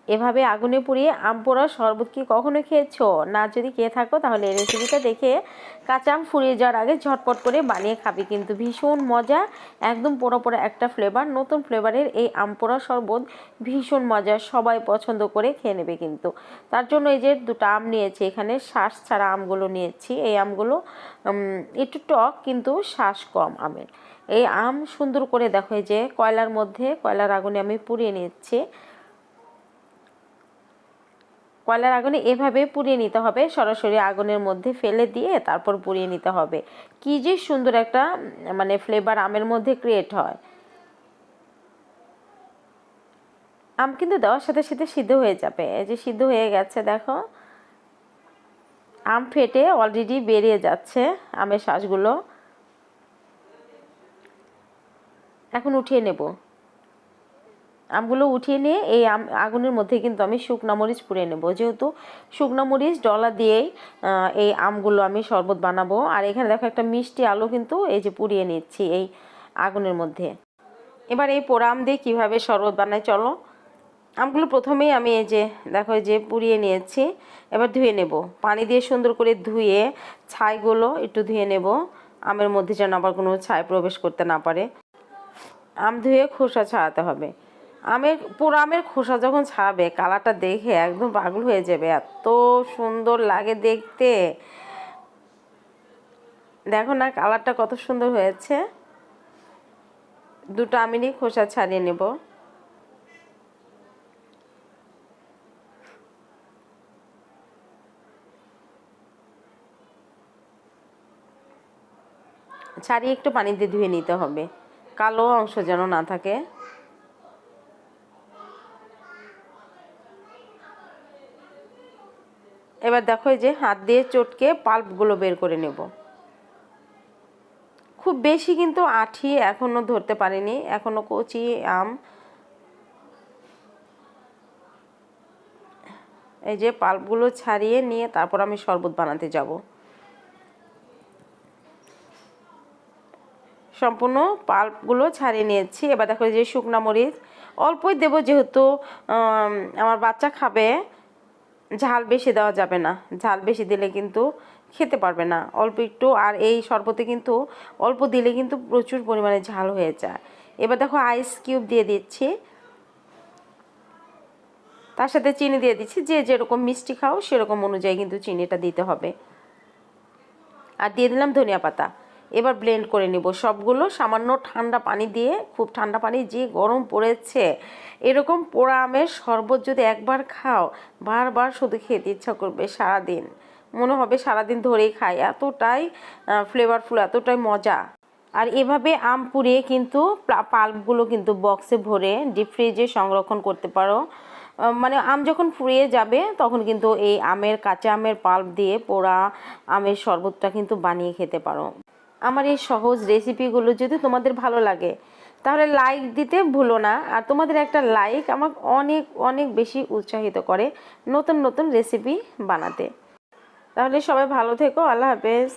এভাবে আগুনে পুড়িয়ে আম পোড়ার শরবত কি কখনো খেয়েছো? না যদি খেয়ে থাকো তাহলে এই রেসিপিটা দেখে কাঁচা আম ফুরিয়ে যাওয়ার আগে ঝটপট করে বানিয়ে খাবে, কিন্তু ভীষণ মজা, একদম পোড়া পোড়া একটা ফ্লেভার, নতুন ফ্লেভারের এই আম পোড়া শরবত ভীষণ মজা, সবাই পছন্দ করে খেয়ে নেবে। কিন্তু তার জন্য এই যে দুটো আম নিয়েছি, এখানে শ্বাস ছাড়া আমগুলো নিয়েছি। এই আমগুলো একটু টক কিন্তু শ্বাস কম আমের। এই আম সুন্দর করে দেখো এই যে কয়লার মধ্যে, কয়লার আগুনে আমি পুড়িয়ে নিচ্ছি। কয়লার আগুনে এভাবে পুড়িয়ে নিতে হবে, সরাসরি আগুনের মধ্যে ফেলে দিয়ে তারপর পুড়িয়ে নিতে হবে। কি যে সুন্দর একটা মানে ফ্লেভার আমের মধ্যে ক্রিয়েট হয়। আম কিন্তু দেওয়ার সাথে সাথে সিদ্ধ হয়ে যাবে। এই যে সিদ্ধ হয়ে গেছে দেখো, আম ফেটে অলরেডি বেরিয়ে যাচ্ছে আমের শ্বাসগুলো। এখন উঠিয়ে নেব। আমগুলো উঠিয়ে নিয়ে এই আগুনের মধ্যে কিন্তু আমি শুকনো মরিচ পুড়িয়ে নেব, যেহেতু শুকনো মরিচ ডলা দিয়েই এই আমগুলো আমি শরবত বানাবো। আর এখানে দেখো একটা মিষ্টি আলু কিন্তু এই যে পুড়িয়ে নিচ্ছি এই আগুনের মধ্যে। এবার এই পোড়া আম দিয়ে কীভাবে শরবত বানাই চলো। আমগুলো প্রথমেই আমি এই যে দেখো এই যে পুড়িয়ে নিয়েছি, এবার ধুয়ে নেব। পানি দিয়ে সুন্দর করে ধুয়ে ছাইগুলো একটু ধুয়ে নেব, আমের মধ্যে যেন আবার কোনো ছাই প্রবেশ করতে না পারে। আম ধুয়ে খোসা ছাড়াতে হবে। পুরো আমের খোসা যখন ছাড়াবে, কালারটা দেখে একদম পাগল হয়ে যাবে, এত সুন্দর লাগে দেখতে। দেখো না কালারটা কত সুন্দর হয়েছে। দুটো আমেরই খোসা ছাড়িয়ে নেব। ছাড়িয়ে একটু পানি দিয়ে ধুয়ে নিতে হবে, কালো অংশ যেন না থাকে। এবার দেখো এই যে হাত দিয়ে চটকে পাল্পগুলো বের করে নেব। খুব বেশি কিন্তু আঠি এখনো ধরতে পারিনি, এখনো কচি আম। এই যে পাল্পগুলো ছাড়িয়ে নিয়ে তারপর আমি শরবত বানাতে যাব। সম্পূর্ণ পাল্পগুলো ছাড়িয়ে নিয়েছি। এবার দেখো যে শুকনো মরিচ অল্পই দেবো, যেহেতু আমার বাচ্চা খাবে, ঝাল বেশি দেওয়া যাবে না, ঝাল বেশি দিলে কিন্তু খেতে পারবে না, অল্প একটু। আর এই শরবতে কিন্তু অল্প দিলে কিন্তু প্রচুর পরিমাণে ঝাল হয়ে যায়। এবার দেখো আইস কিউব দিয়ে দিচ্ছি, তার সাথে চিনি দিয়ে দিচ্ছি। যে যেরকম মিষ্টি খাও সেরকম অনুযায়ী কিন্তু চিনিটা দিতে হবে। আর দিয়ে দিলাম ধনিয়া পাতা। এবার ব্লেন্ড করে নিব সবগুলো সামান্য ঠান্ডা পানি দিয়ে, খুব ঠান্ডা পানি, যে গরম পড়েছে। এরকম পোড়া আমের শরবত যদি একবার খাও, বারবার শুধু খেতে ইচ্ছা করবে সারাদিন, মনে হবে সারাদিন ধরেই খাই, এতটাই ফ্লেভারফুল, এতটাই মজা। আর এভাবে আম পুড়িয়ে কিন্তু পাল্পগুলো কিন্তু বক্সে ভরে ডিপ ফ্রিজে সংরক্ষণ করতে পারো। মানে আম যখন ফুরিয়ে যাবে তখন কিন্তু এই কাঁচা আমের পাল্প দিয়ে পোড়া আমের শরবতটা কিন্তু বানিয়ে খেতে পারো। আমার এই সহজ রেসিপিগুলো যদি তোমাদের ভালো লাগে তাহলে লাইক দিতে ভুলো না। আর তোমাদের একটা লাইক আমাকে অনেক অনেক বেশি উৎসাহিত করে নতুন নতুন রেসিপি বানাতে। তাহলে সবাই ভালো থেকো, আল্লাহ হাফেজ।